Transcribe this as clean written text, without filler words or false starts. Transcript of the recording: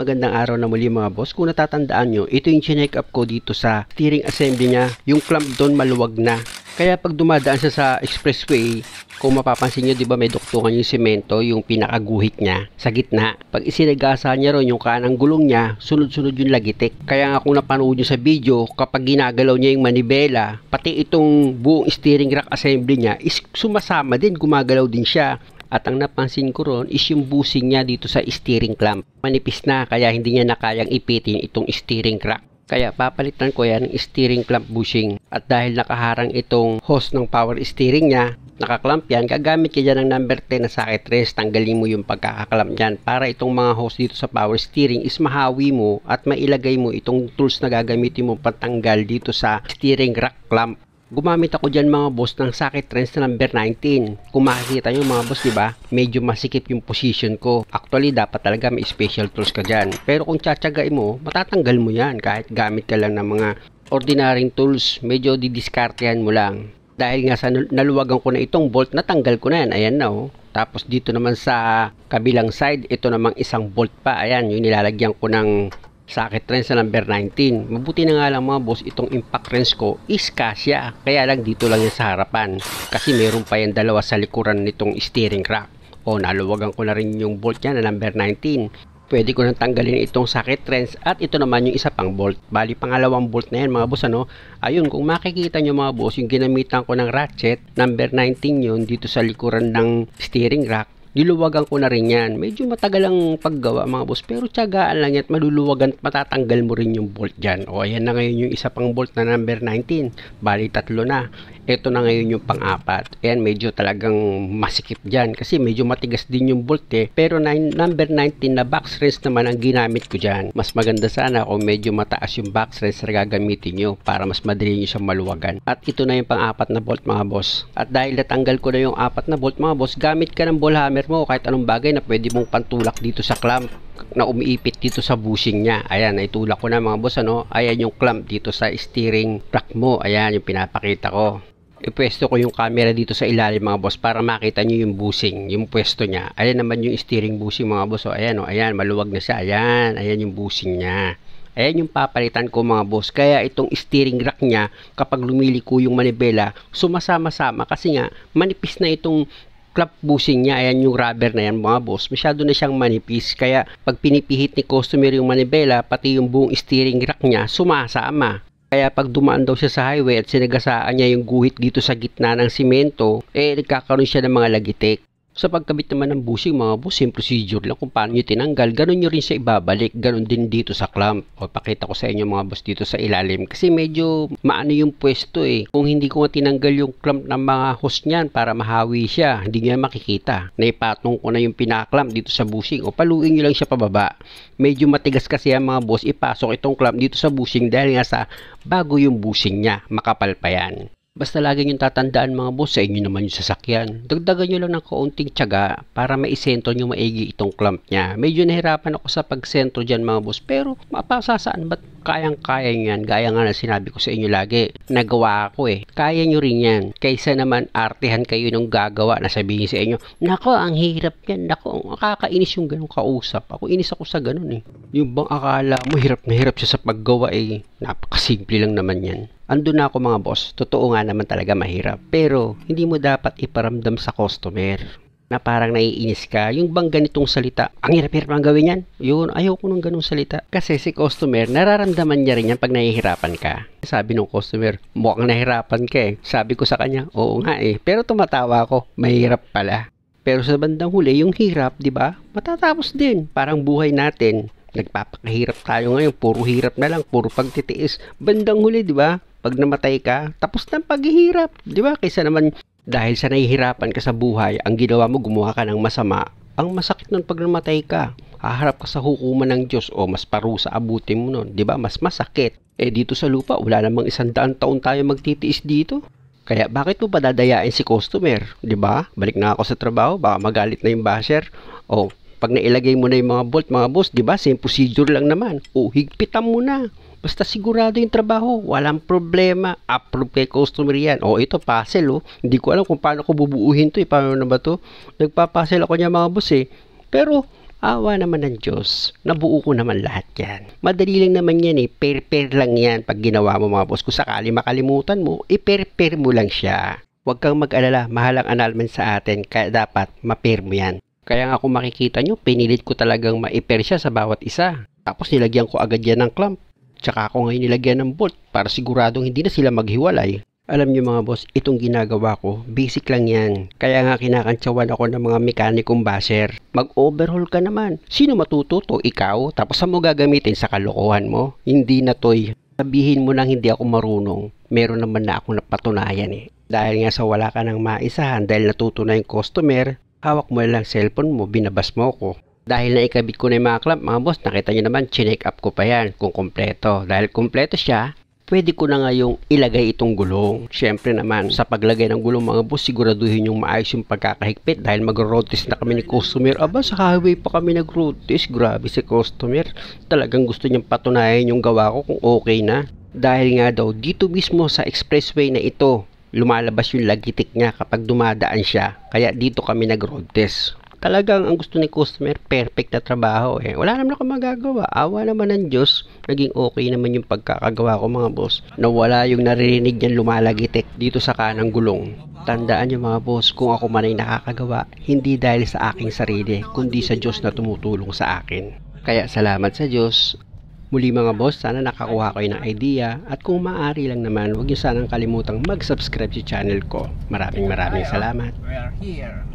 Magandang araw na muli mga boss. Kung natatandaan nyo, ito yung chinek up ko dito sa steering assembly niya. Yung clamp doon maluwag na. Kaya pag dumadaan siya sa expressway, kung mapapansin nyo, di ba may duktungan yung semento, yung pinakaguhit niya sa gitna. Pag isinagasa niya ron yung kanang gulong niya, sunod-sunod yung lagitik. Kaya nga kung napanood nyo sa video, kapag ginagalaw niya yung manibela, pati itong buong steering rack assembly niya is sumasama din, gumagalaw din siya. At ang napansin ko ron is yung bushing niya dito sa steering clamp. Manipis na kaya hindi niya na kayang ipitin itong steering rack. Kaya papalitan ko yan ng steering clamp bushing. At dahil nakaharang itong hose ng power steering niya, nakaklamp yan, gagamit ka dyan ng number 10 na socket wrench. Tanggalin mo yung pagkakaklamp dyan para itong mga hose dito sa power steering is mahawi mo at mailagay mo itong tools na gagamitin mo patanggal dito sa steering rack clamp. Gumamit ako dyan mga boss ng socket wrench na number 19. Kung makikita nyo mga boss, diba? Medyo masikip yung position ko. Actually, dapat talaga may special tools ka dyan. Pero kung tsatsagain mo, matatanggal mo yan. Kahit gamit ka lang ng mga ordinaryong tools, medyo didiskartehan mo lang. Dahil nga sa naluwagan ko na itong bolt, natanggal ko na yan. Ayan na oh. Tapos dito naman sa kabilang side, ito namang isang bolt pa. Ayan, yung nilalagyan ko ng socket wrench na number 19. Mabuti na nga lang mga boss, itong impact wrench ko is kasya. Kaya lang dito lang yan sa harapan. Kasi meron pa yan dalawa sa likuran nitong steering rack. O naluwagan ko na rin yung bolt yan na number 19. Pwede ko nang tanggalin itong socket wrench at ito naman yung isa pang bolt. Bali pangalawang bolt na yan mga boss ano. Ayun, kung makikita nyo mga boss, yung ginamitan ko ng ratchet, number 19 yun dito sa likuran ng steering rack. Niluwagan ko na rin yan. Medyo matagal ang paggawa mga boss. Pero tiyagaan lang yan at maluluwagan at matatanggal mo rin yung bolt dyan. O ayan na ngayon yung isa pang bolt na number 19. Bali tatlo na. Ito na ngayon yung pang-apat. Ayan medyo talagang masikip dyan. Kasi medyo matigas din yung bolt eh. Pero number 19 na box wrench naman ang ginamit ko dyan. Mas maganda sana kung medyo mataas yung box wrench na gagamitin nyo. Para mas madali nyo siyang maluwagan. At ito na yung pang-apat na bolt mga boss. At dahil natanggal ko na yung apat na bolt mga boss, gamit ka ng ball hammer mo kahit anong bagay na pwede mong pantulak dito sa clamp na umiipit dito sa bushing niya. Ayan, naitulak ko na mga boss ano. Ayan yung clamp dito sa steering rack mo. Ayan yung pinapakita ko. Ipwesto ko yung camera dito sa ilalim mga boss para makita nyo yung bushing, yung pwesto niya. Ayan naman yung steering bushing mga boss. O, ayan o, ayan, maluwag na siya. Ayan, ayan yung bushing niya. Ayan yung papalitan ko mga boss. Kaya itong steering rack niya, kapag lumiliko yung manibela, sumasama-sama kasi nga manipis na itong clamp bushing niya. Ayan yung rubber na yan mga boss. Masyado na siyang manipis. Kaya pag pinipihit ni customer yung manibela, pati yung buong steering rack niya, sumasama. Kaya pag dumaan daw siya sa highway at sinagasaan niya yung guhit dito sa gitna ng simento, nagkakaroon siya ng mga lagitik. Sa pagkabit naman ng bushing mga boss, simple procedure lang kung paano nyo tinanggal. Ganun nyo rin siya ibabalik. Ganun din dito sa clamp. O pakita ko sa inyo mga boss dito sa ilalim. Kasi medyo maano yung pwesto eh. Kung hindi ko nga tinanggal yung clamp ng mga hose niyan para mahawi siya, hindi nyo makikita. Naipatong ko na yung pinaka-clamp dito sa bushing. O paluin nyo lang siya pababa. Medyo matigas kasi yan mga boss. Ipasok itong clamp dito sa bushing dahil nga sa bago yung bushing niya. Makapal pa yan. Basta lagi nyo tatandaan mga boss, sa inyo naman yung sasakyan. Dagdagan nyo lang ng kaunting tiyaga para maisentro nyo maigi itong clamp niya. Medyo nahirapan ako sa pagsentro dyan mga boss, pero mapasasaan ba't kayang-kaya nyo yan? Gaya nga na sinabi ko sa inyo lagi, nagawa ako eh. Kaya nyo rin yan. Kaysa naman artehan kayo nung gagawa na sabihin sa inyo, nako ang hirap yan, nako nakakainis yung ganun kausap. Ako inis ako sa ganun eh. Yung bang akala mo hirap na hirap siya sa paggawa eh, napakasimple lang naman yan. Andun na ako mga boss, totoo nga naman talaga mahirap. Pero hindi mo dapat iparamdam sa customer na parang naiinis ka. Yung bang ganitong salita, ang hirap-hirap ang gawin yan. Yun, ayaw ko ng ganung salita. Kasi si customer, nararamdaman niya rin yan pag nahihirapan ka. Sabi ng customer, mukhang nahihirapan ka eh. Sabi ko sa kanya, oo nga eh. Pero tumatawa ako, mahirap pala. Pero sa bandang huli, yung hirap, di ba? Matatapos din. Parang buhay natin. Nagpapakahirap tayo ngayon, puro hirap na lang, puro pagtitiis. Bandang huli, di ba? Pag namatay ka, tapos ng paghihirap, di ba? Kaysa naman dahil sa nahihirapan ka sa buhay, ang ginawa mo gumawa ka ng masama, ang masakit nun pag namatay ka. Haharap ka sa hukuman ng Diyos o mas parusa abutin mo nun, di ba? Mas masakit. Dito sa lupa, wala namang 100 taon tayo magtitiis dito. Kaya bakit mo pa dadayain si customer, di ba? Balik na ako sa trabaho, baka magalit na yung basher. O, pag nailagay mo na yung mga bolt, mga boss, di ba? Same procedure lang naman. O, higpitan mo na. Basta sigurado yung trabaho, walang problema. Approve kay customer yan. O ito, puzzle oh. Hindi ko alam kung paano ko bubuuhin to eh. Paano na ba to? Nagpapuzzle ako niya mga boss eh. Pero Awa naman ng Diyos, nabuo ko naman lahat yan. Madali lang naman yan pair-pair lang yan pag ginawa mo mga boss. Kung sakali makalimutan mo, pair-pair mo lang siya. Huwag kang mag-alala, mahal ang annulment sa atin, kaya dapat ma-pair mo yan. Kaya nga kung makikita nyo, pinilit ko talagang ma-pair siya sa bawat isa. Tapos nilagyan ko agad yan ng clamp. Tsaka ako ngayon nilagyan ng bolt para siguradong hindi na sila maghiwalay. Alam nyo mga boss, itong ginagawa ko, basic lang yan. Kaya nga kinakantsawan ako ng mga mekanikong basher. Mag-overhaul ka naman. Sino matututo? Ikaw? Tapos saan mo gagamitin sa kalokohan mo? Hindi na toy. Sabihin mo nang hindi ako marunong. Meron naman na akong napatunayan Dahil nga sa wala ka ng maisahan dahil natuto na yung customer, hawak mo lang cellphone mo, binabas mo ko. Dahil naikabit ko na yung mga clamp, mga boss, nakita nyo naman, chinek up ko pa yan kung kompleto. Dahil kompleto siya, pwede ko na ngayong ilagay itong gulong. Siyempre naman, sa paglagay ng gulong mga boss, siguraduhin yung maayos yung pagkakahigpit dahil mag-road test na kami ni customer. Aba, sa highway pa kami nag-road test. Grabe si customer. Talagang gusto niyang patunayan yung gawa ko kung okay na. Dahil nga daw, dito mismo sa expressway na ito, lumalabas yung lagitik niya kapag dumadaan siya. Kaya dito kami nag-road test. Talagang ang gusto ni customer, perfect na trabaho Wala naman ako magagawa. Awa naman ng Diyos, naging okay naman yung pagkakagawa ko mga boss. Nawala yung naririnig niyan lumalagitik dito sa kanang gulong. Tandaan nyo mga boss, kung ako man ay nakakagawa, hindi dahil sa aking sarili, kundi sa Diyos na tumutulong sa akin. Kaya salamat sa Diyos. Muli mga boss, sana nakakuha kayo ng idea at kung maaari lang naman, huwag nyo sanang kalimutang mag-subscribe sa channel ko. Maraming salamat. We are here.